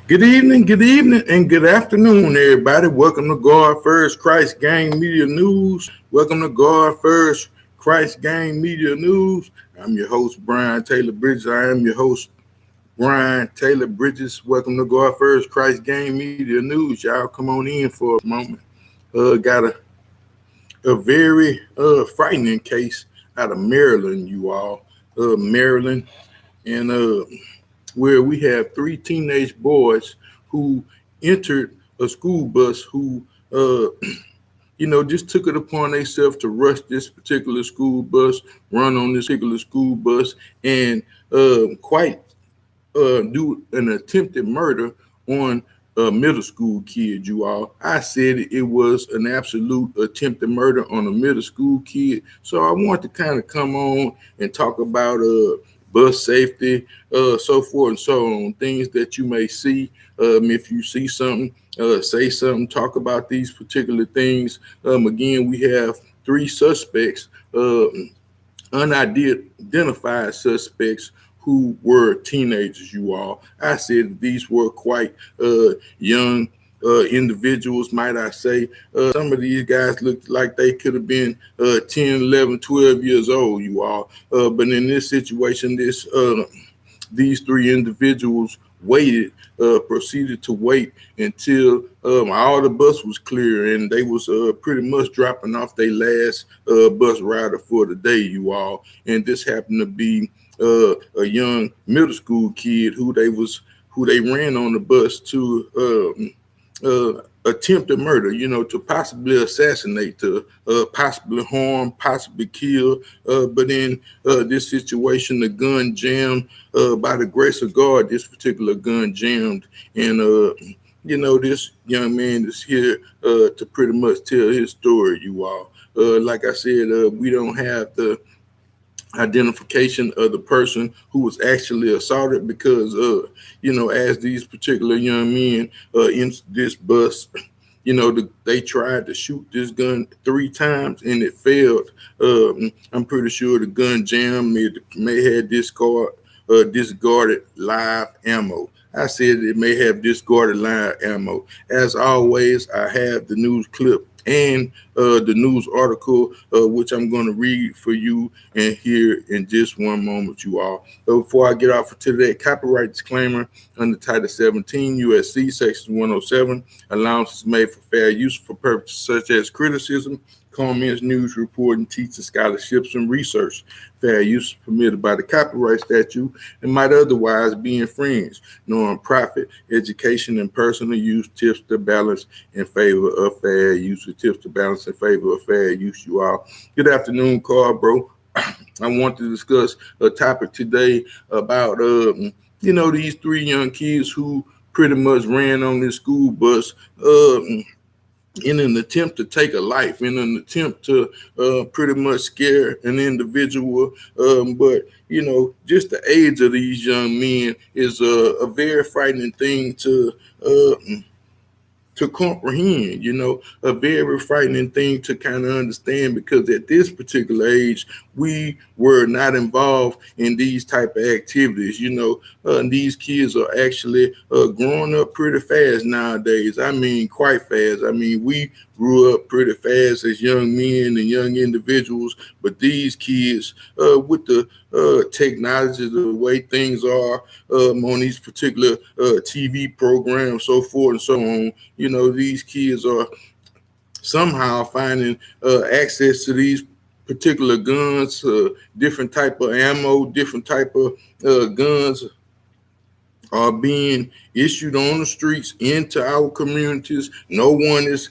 Good evening, and good afternoon, everybody. Welcome to God First Christ Gang Media News. Welcome to God First Christ Gang Media News. I'm your host, Brian Taylor Bridges. I am your host, Brian Taylor Bridges. Welcome to God First Christ Gang Media News. Y'all come on in for a moment. Got a very frightening case out of Maryland, you all. Maryland, and where we have three teenage boys who entered a school bus who, just took it upon themselves to rush this particular school bus, run on this particular school bus, and quite do an attempted murder on a middle school kid, you all. I said it was an absolute attempted murder on a middle school kid. So I want to kind of come on and talk about bus safety, so forth and so on, things that you may see. If you see something, say something, talk about these particular things. Again, we have three suspects, unidentified suspects who were teenagers, you all. I said these were quite young individuals, might I say. Some of these guys looked like they could have been 10, 11, 12 years old, you all. But in this situation, these three individuals proceeded to wait until all the bus was clear, and they was pretty much dropping off their last bus rider for the day, you all. And this happened to be a young middle school kid who they ran on the bus to attempted murder, to possibly assassinate, to possibly harm, possibly kill. But in this situation, the gun jammed. By the grace of God, this particular gun jammed. And, this young man is here to pretty much tell his story, you all. Like I said, we don't have the identification of the person who was actually assaulted because, as these particular young men in this bus, they tried to shoot this gun three times and it failed. I'm pretty sure the gun jammed. It may have discarded live ammo. I said it may have discarded live ammo. As always, I have the news clip and the news article, which I'm going to read for you and hear in just one moment, you all. Before I get off for today, copyright disclaimer under Title 17 USC Section 107, allowance is made for fair use for purposes such as criticism, comments, news reporting, teaching, scholarships, and research. Fair use is permitted by the copyright statute and might otherwise be infringed. Non-profit education and personal use tips to balance in favor of fair use. Tips to balance in favor of fair use, you all. Good afternoon, Carl, bro. I want to discuss a topic today about, these three young kids who pretty much ran on this school bus, in an attempt to take a life, in an attempt to pretty much scare an individual. But, just the age of these young men is a very frightening thing to comprehend, a very frightening thing to kind of understand, because at this particular age, we were not involved in these type of activities. These kids are actually growing up pretty fast nowadays. I mean, quite fast. I mean, we grew up pretty fast as young men and young individuals, but these kids, with the technology, the way things are on these particular TV programs, so forth and so on, these kids are somehow finding access to these particular guns, different type of ammo, different type of guns are being issued on the streets into our communities. No one is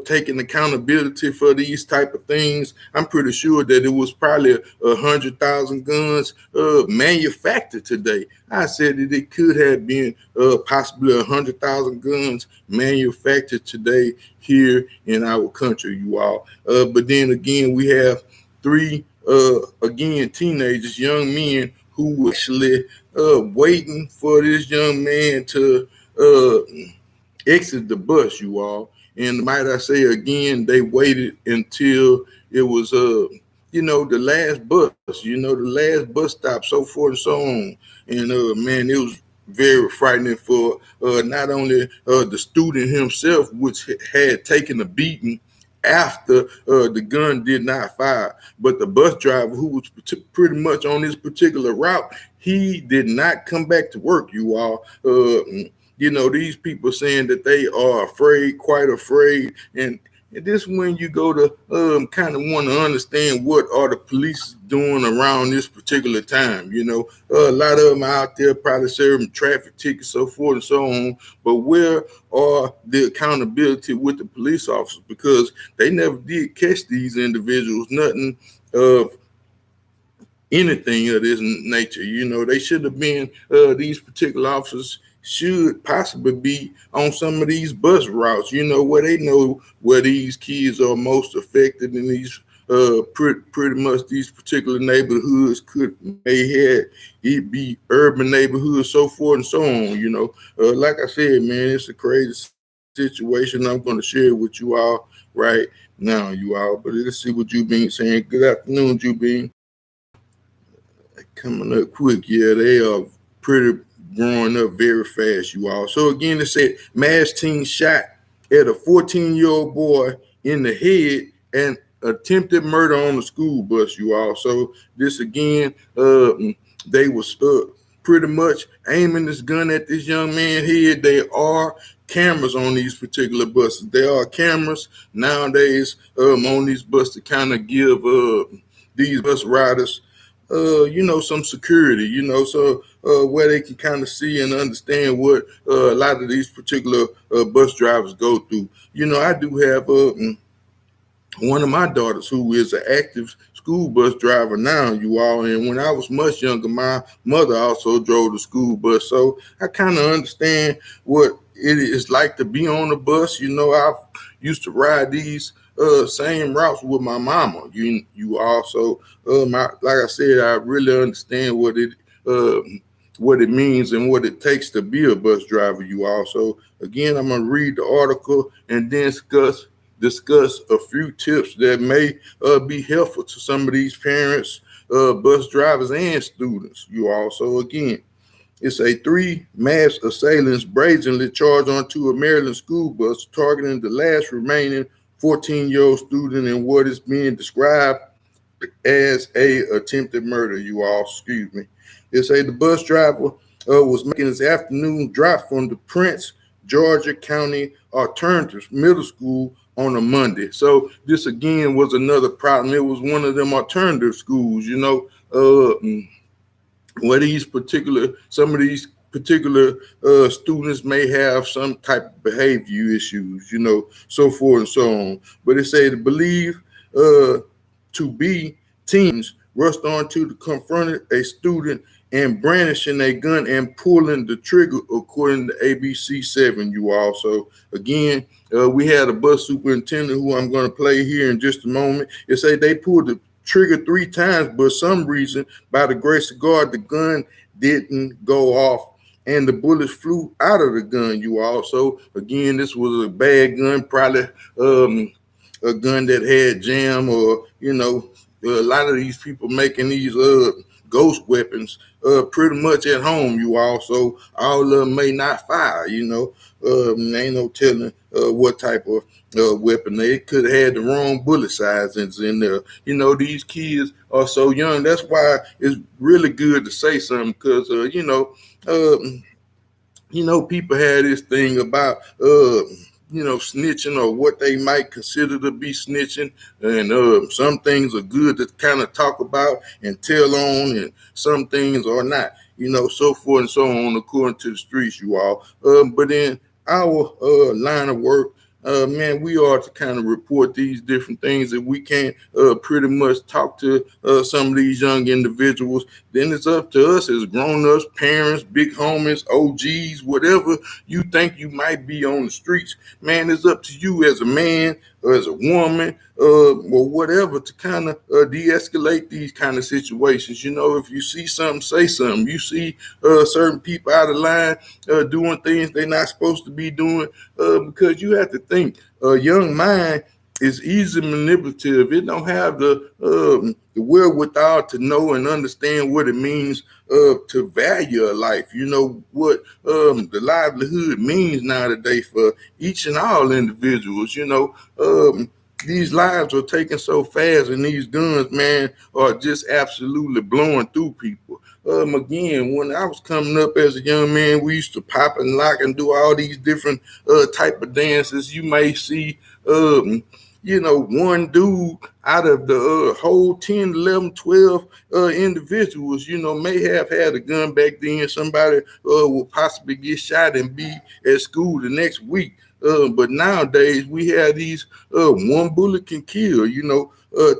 taking accountability for these type of things. I'm pretty sure that it was probably 100,000 guns manufactured today. I said that it could have been possibly 100,000 guns manufactured today here in our country, you all. But then again, we have three, teenagers, young men who were actually waiting for this young man to exit the bus, you all. And might I say again, they waited until it was, the last bus, the last bus stop, so forth and so on. And man, it was very frightening for not only the student himself, which had taken a beating after the gun did not fire, but the bus driver who was pretty much on this particular route, he did not come back to work, you all. These people saying that they are afraid, quite afraid, and this when you go to kind of want to understand what are the police doing around this particular time. A lot of them out there probably serving traffic tickets, so forth and so on. But where are the accountability with the police officers? Because they never did catch these individuals, nothing of anything of this nature. They should have been, these particular officers should possibly be on some of these bus routes, where they know where these kids are most affected in these pretty much these particular neighborhoods may have it be urban neighborhoods, so forth and so on. Like I said, man, it's a crazy situation. I'm going to share with you all right now, you all. But let's see what you've been saying. Good afternoon, Jubin. Coming up quick, yeah, they are pretty growing up very fast, you all. So again, it said mass teen shot at a 14-year-old boy in the head and attempted murder on the school bus, you all. So this again, they was pretty much aiming this gun at this young man's head. There are cameras on these particular buses. There are cameras nowadays on these buses to kind of give these bus riders some security, so where they can kind of see and understand what a lot of these particular bus drivers go through. I do have one of my daughters who is an active school bus driver now, you all. And when I was much younger, my mother also drove the school bus. So I kind of understand what it is like to be on the bus. I used to ride these same routes with my mama. You also, like I said, I really understand what it means and what it takes to be a bus driver. You all. So again, I'm gonna read the article and then discuss a few tips that may be helpful to some of these parents, bus drivers, and students. You all. So again, it's a 3 mass assailants brazenly charged onto a Maryland school bus, targeting the last remaining 14-year-old student in what is being described as a attempted murder, you all. Excuse me. It say the bus driver was making his afternoon drop from the Prince Georgia County Alternative Middle School on a Monday. So this again was another problem. It was one of them alternative schools, where some of these particular students may have some type of behavior issues, so forth and so on. But it said believe to be teens rushed on to confront a student and brandishing a gun and pulling the trigger, according to ABC 7, you all. So again, we had a bus superintendent who I'm going to play here in just a moment. It say they pulled the trigger 3 times, but some reason, by the grace of God, the gun didn't go off and the bullets flew out of the gun, you all. So again, this was a bad gun, probably a gun that had jam, or a lot of these people making these ghost weapons pretty much at home, you all. So all of them may not fire, ain't no telling what type of weapon. They could have had the wrong bullet sizes in there. These kids are so young. That's why it's really good to say something, because people had this thing about snitching, or what they might consider to be snitching. And some things are good to kind of talk about and tell on, and some things are not, so forth and so on, according to the streets, you all. But in our line of work, man, we are to kind of report these different things. If we can't pretty much talk to some of these young individuals, then it's up to us as grown-ups, parents, big homies, OGs, whatever you think you might be on the streets. Man, it's up to you as a man or as a woman or whatever to kind of de-escalate these kind of situations. If you see something, say something. You see certain people out of line doing things they're not supposed to be doing, because you have to think a young mind It's easy manipulative. It don't have the wherewithal to know and understand what it means to value a life. You know what the livelihood means nowadays for each and all individuals. You know, these lives are taken so fast, and these guns, man, are just absolutely blowing through people. Again, when I was coming up as a young man, we used to pop and lock and do all these different type of dances. You may see one dude out of the whole 10, 11, 12 individuals, may have had a gun back then. Somebody will possibly get shot and be at school the next week. But nowadays we have these one bullet can kill,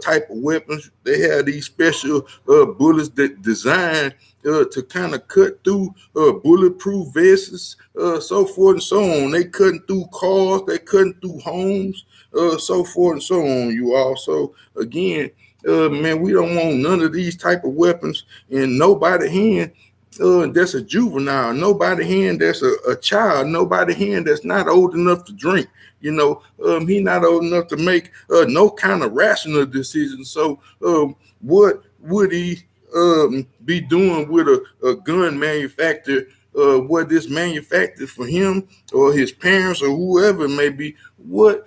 type of weapons. They have these special bullets that designed to kind of cut through bulletproof vests, so forth and so on. They cutting through cars, they cutting through homes, so forth and so on. You all. So again, man, we don't want none of these type of weapons in nobody hand. That's a juvenile, nobody hand that's a child, nobody hand that's not old enough to drink. He not old enough to make no kind of rational decision. So what would he be doing with a gun manufacturer? What this manufactured for him or his parents or whoever it may be? What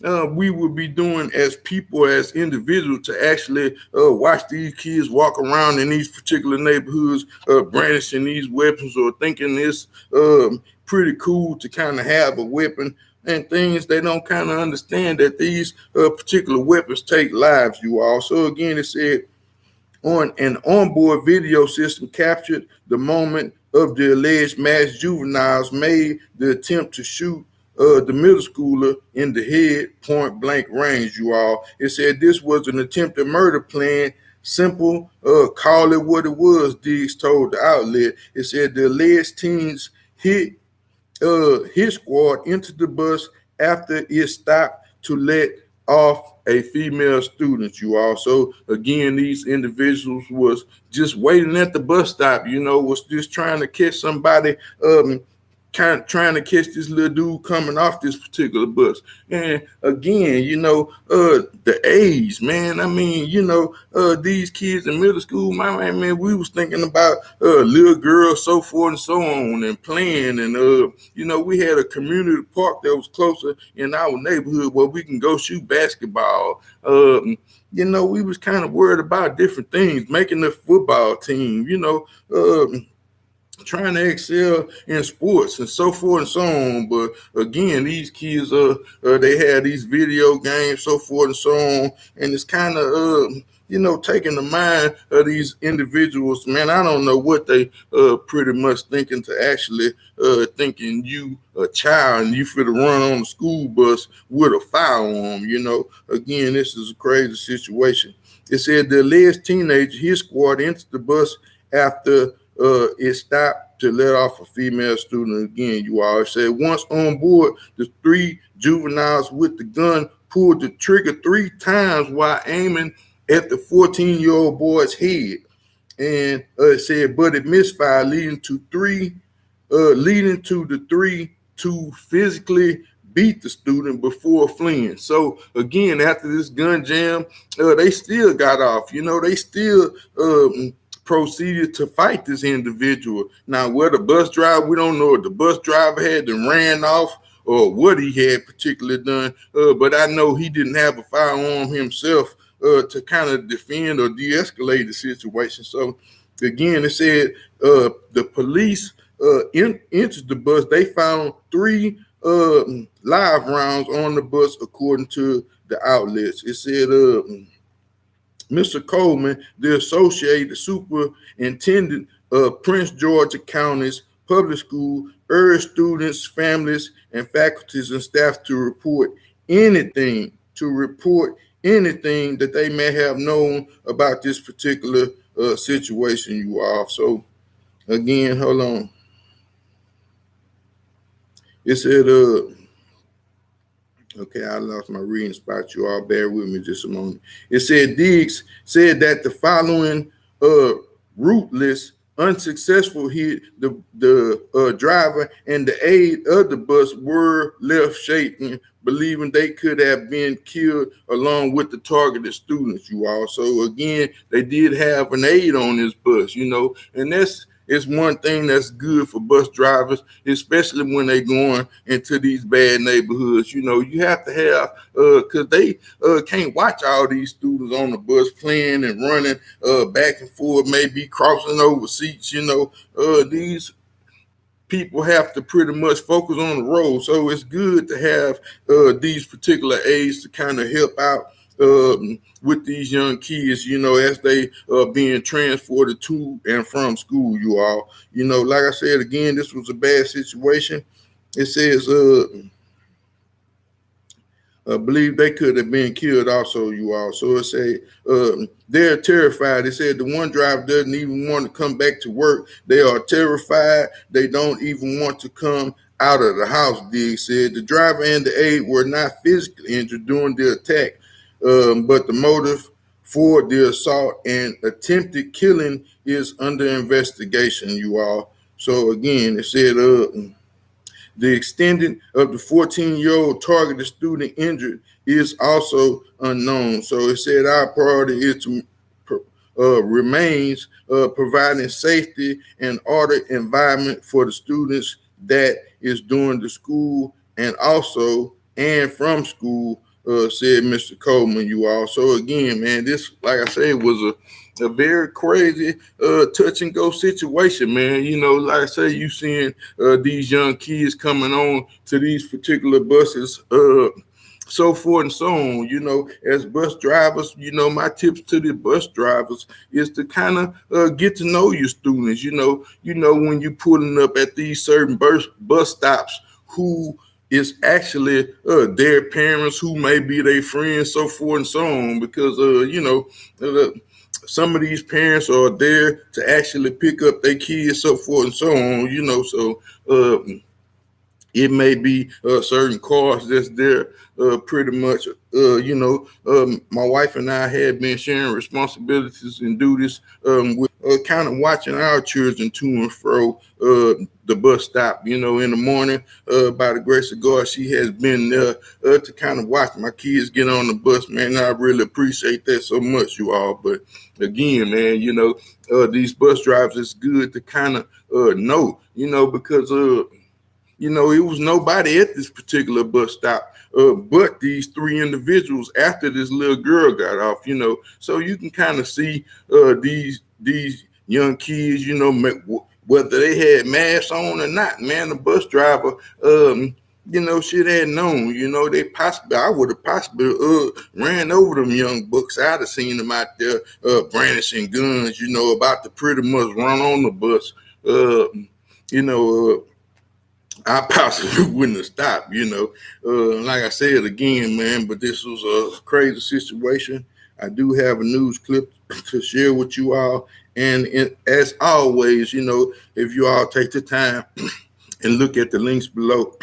we would be doing as people, as individuals, to actually watch these kids walk around in these particular neighborhoods, brandishing these weapons or thinking it's pretty cool to kind of have a weapon and things. They don't kind of understand that these particular weapons take lives, you all. So again, it said, on an onboard video system captured the moment of the alleged mass juveniles made the attempt to shoot the middle schooler in the head, point blank range, you all. It said this was an attempted murder plan. Simple, call it what it was, Diggs told the outlet. It said the alleged teens hit his squad into the bus after it stopped to let off a female student, you all. So again, these individuals was just waiting at the bus stop, was just trying to catch somebody, kind of trying to catch this little dude coming off this particular bus. And again, the age, man. I mean, these kids in middle school, my man, we was thinking about little girls, so forth and so on, and playing. And we had a community park that was closer in our neighborhood where we can go shoot basketball. We was kind of worried about different things, making the football team, trying to excel in sports and so forth and so on. But again, these kids, they had these video games, so forth and so on, and it's kind of, taking the mind of these individuals. Man, I don't know what they pretty much thinking to actually thinking you a child and you fit to run on the school bus with a firearm. Again, this is a crazy situation. It said the alleged teenager, his squad, entered the bus after it stopped to let off a female student. Again, you all. It said once on board, the three juveniles with the gun pulled the trigger 3 times while aiming at the 14-year-old boy's head. And it said, but it misfired, leading to the three to physically beat the student before fleeing. So again, after this gun jam, they still got off. They still proceeded to fight this individual. Now, where the bus driver, we don't know if the bus driver had to ran off or what he had particularly done. But I know he didn't have a firearm himself to kind of defend or de-escalate the situation. So again, it said the police entered the bus. They found 3 live rounds on the bus, according to the outlets. It said Mr. Coleman, the associate superintendent of Prince George's County's public school, urged students, families, and faculties and staff to report anything that they may have known about this particular situation, you all. So again, hold on. It said, okay, I lost my reading spot. You all bear with me just a moment. It said Diggs said that the following ruthless, Unsuccessful hit the driver, and the aide of the bus were left shaking, believing they could have been killed along with the targeted students, you all. So again, they did have an aide on this bus, and that's it's one thing that's good for bus drivers, especially when they going into these bad neighborhoods. You have to have because they can't watch all these students on the bus playing and running back and forth, maybe crossing over seats. These people have to pretty much focus on the road. So it's good to have these particular aides to kind of help out with these young kids, as they are being transported to and from school, you all. Like I said, again, this was a bad situation. It says, believe they could have been killed also, you all. So it say they're terrified. They said the one driver doesn't even want to come back to work. They are terrified. They don't even want to come out of the house, Diggs said. The driver and the aide were not physically injured during the attack, but the motive for the assault and attempted killing is under investigation, you all. So again, it said the extent of the 14-year-old targeted student injured is also unknown. So it said our priority is to remains providing safety and ordered environment for the students that is during the school and also and from school, said Mr. Coleman, you all. So again, man, this, like I said, was a very crazy touch and go situation, man. Like I say, you seeing these young kids coming on to these particular buses, so forth and so on. As bus drivers, my tips to the bus drivers is to kind of get to know your students. When you're pulling up at these certain bus stops, who is actually their parents, who may be their friends, so forth and so on, because some of these parents are there to actually pick up their kids, so forth and so on. So it may be certain cars that's there pretty much. My wife and I had been sharing responsibilities and duties with kind of watching our children to and fro the bus stop. In the morning, by the grace of God, she has been there to kind of watch my kids get on the bus, man. I really appreciate that so much, you all. But again, man, these bus drivers, it's good to kind of know, because it was nobody at this particular bus stop but these three individuals after this little girl got off, so you can kind of see these young kids, whether they had masks on or not, man. The bus driver, shit had known, I would have possibly ran over them young bucks. I'd have seen them out there brandishing guns, about to pretty much run on the bus. I possibly wouldn't have stopped, like I said again, man, but this was a crazy situation. I do have a news clip to share with you all. And as always, if you all take the time and look at the links below,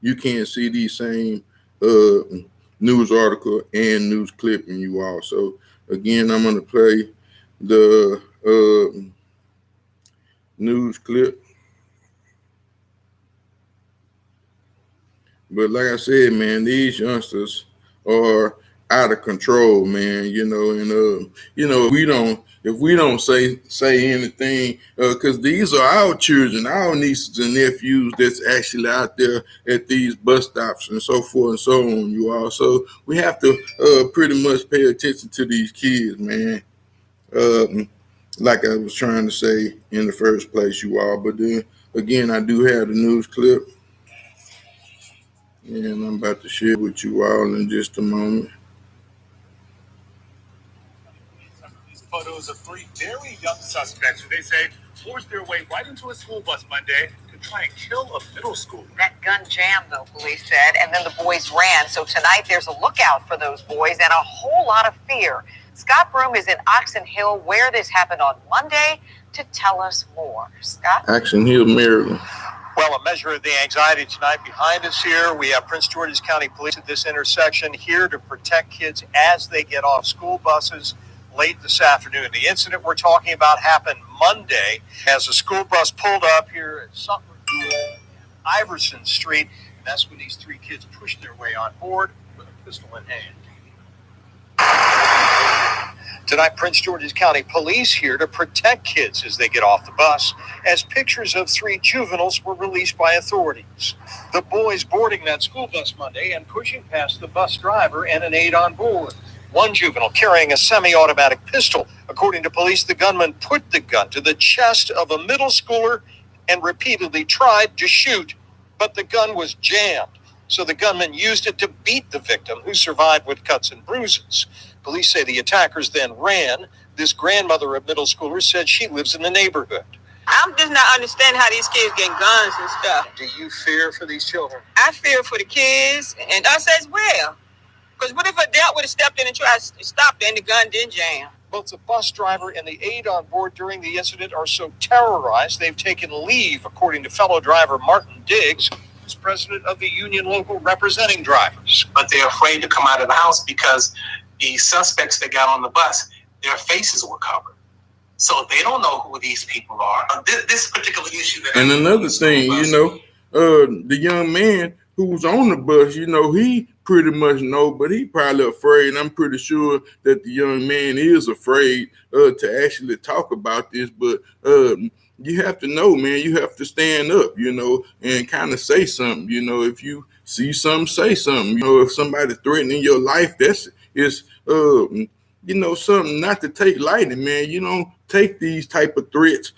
you can see these same news article and news clip in you all. So again, I'm going to play the news clip. But like I said, man, these youngsters are out of control, man. And if we don't say anything, because these are our children, our nieces and nephews that's actually out there at these bus stops and so forth and so on, you all. So we have to pretty much pay attention to these kids, man. Like I was trying to say in the first place, you all. But then again, I do have the news clip. And I'm about to share with you all in just a moment. These photos of three very young suspects who they say forced their way right into a school bus Monday to try and kill a middle schooler. That gun jammed, though, police said, and then the boys ran. So tonight there's a lookout for those boys and a whole lot of fear. Scott Broom is in Oxon Hill, where this happened on Monday, to tell us more. Scott? Oxon Hill, Maryland. Well, a measure of the anxiety tonight behind us here. We have Prince George's County Police at this intersection here to protect kids as they get off school buses. late this afternoon. The incident we're talking about happened Monday as a school bus pulled up here at Sutton Iverson Street. And that's when these three kids pushed their way on board with a pistol in hand. Tonight, Prince George's County Police here to protect kids as they get off the bus, as pictures of three juveniles were released by authorities. The boys boarding that school bus Monday and pushing past the bus driver and an aide on board. One juvenile carrying a semi-automatic pistol. According to police, the gunman put the gun to the chest of a middle schooler and repeatedly tried to shoot, but the gun was jammed. So the gunman used it to beat the victim, who survived with cuts and bruises. Police say the attackers then ran. This grandmother of middle schoolers said she lives in the neighborhood. I'm just not understanding how these kids get guns and stuff. Do you fear for these children? I fear for the kids and us as well. Because what if a adult would have stepped in and tried to stop it and the gun didn't jam? Both the bus driver and the aide on board during the incident are so terrorized they've taken leave, according to fellow driver Martin Diggs, who's president of the union local representing drivers. But they're afraid to come out of the house because the suspects that got on the bus, their faces were covered. So they don't know who these people are. This particular issue. And another thing, the young man who was on the bus, he pretty much know, but he probably afraid. I'm pretty sure that the young man is afraid to actually talk about this. But you have to know, man, you have to stand up, and kind of say something. If you see something, say something. If somebody threatening your life, it's something not to take lightly, man. You don't take these type of threats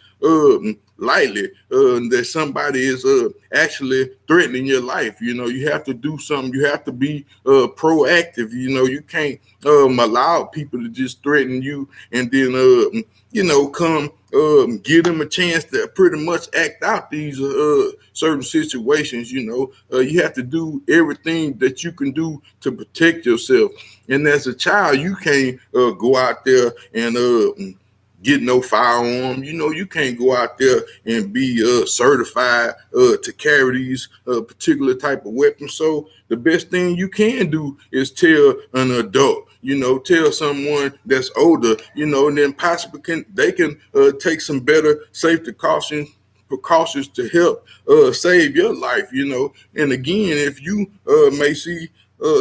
lightly, that somebody is actually threatening your life. You have to do something. You have to be proactive. You can't allow people to just threaten you and then come give them a chance to pretty much act out these certain situations. You have to do everything that you can do to protect yourself. And as a child, you can't go out there and get no firearm. You can't go out there and be certified to carry these particular type of weapons. So the best thing you can do is tell an adult, tell someone that's older, and then possibly they can take some better safety precautions to help save your life, And again, if you may see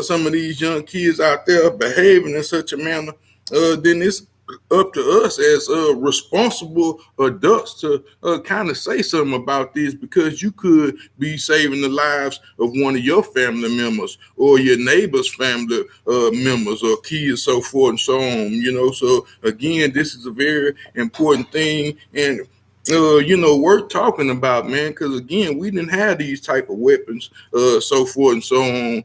some of these young kids out there behaving in such a manner, then it's up to us as responsible adults to kind of say something about this, because you could be saving the lives of one of your family members or your neighbor's family members or kids, so forth and so on. So again, this is a very important thing, and worth talking about, man, because again, we didn't have these type of weapons, so forth and so on,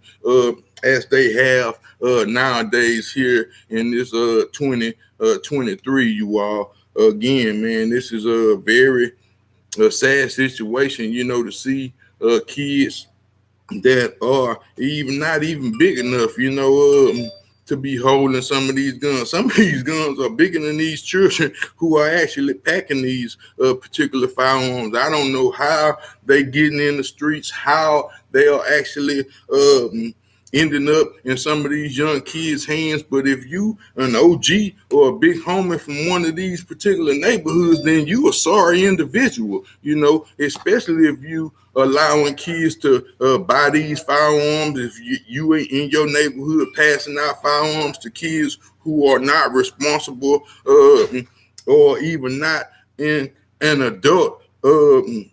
as they have nowadays here in this 2023, you all. Again, man, this is a very sad situation, to see kids that are not even big enough, to be holding some of these guns. Some of these guns are bigger than these children who are actually packing these particular firearms. I don't know how they getting in the streets, how they are actually ending up in some of these young kids' hands. But if you an OG or a big homie from one of these particular neighborhoods, then you a sorry individual, especially if you allowing kids to buy these firearms. If you ain't in your neighborhood passing out firearms to kids who are not responsible or even not in an adult to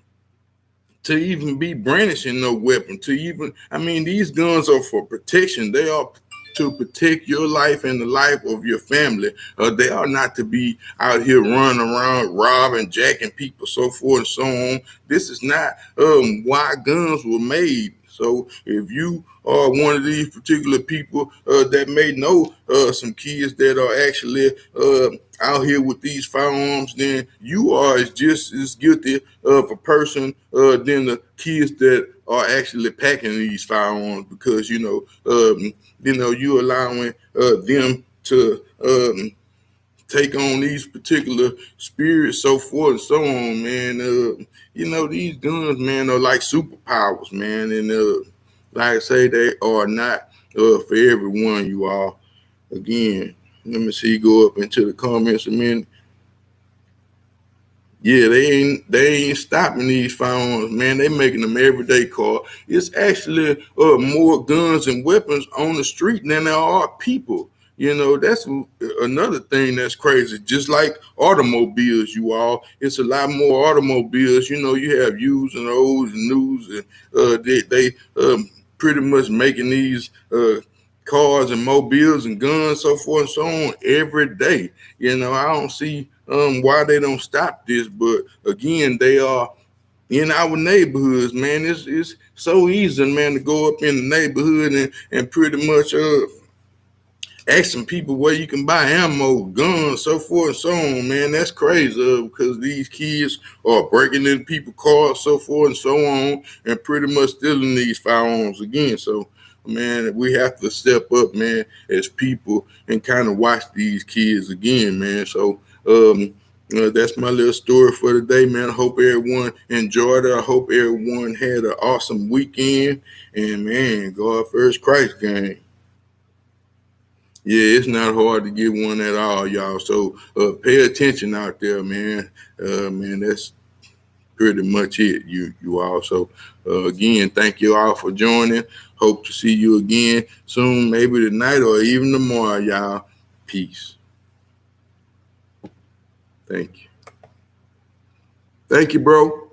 even be brandishing no weapon, these guns are for protection. They are to protect your life and the life of your family. They are not to be out here running around robbing, jacking people, so forth and so on. This is not why guns were made. So if you are one of these particular people that may know some kids that are actually out here with these firearms, then you are just as guilty of a person than the kids that are actually packing these firearms, because you're allowing them to take on these particular spirits, so forth and so on, man. These guns, man, are like superpowers, man. And like I say, they are not for everyone, you all. Again, Let me see. Go up into the comments a minute. Yeah, they ain't stopping these firearms, man. They making them everyday car. It's actually more guns and weapons on the street than there are people. You know, that's another thing that's crazy. Just like automobiles, you all, it's a lot more automobiles. You know, you have used and olds and news, and they pretty much making these cars and mobiles and guns, so forth and so on, every day. You know, I don't see why they don't stop this, but again, they are in our neighborhoods, man. It's so easy, man, to go up in the neighborhood and pretty much asking people where you can buy ammo, guns, so forth and so on, man. That's crazy because these kids are breaking into people's cars, so forth and so on, and pretty much stealing these firearms again. So, man, we have to step up, man, as people and kind of watch these kids again, man. So, that's my little story for today, man. I hope everyone enjoyed it. I hope everyone had an awesome weekend. And, man, God first Christ gang. Yeah, it's not hard to get one at all, y'all. So pay attention out there, man. Man, that's pretty much it, you all. So again, thank you all for joining. Hope to see you again soon, maybe tonight or even tomorrow, y'all. Peace. Thank you. Thank you, bro.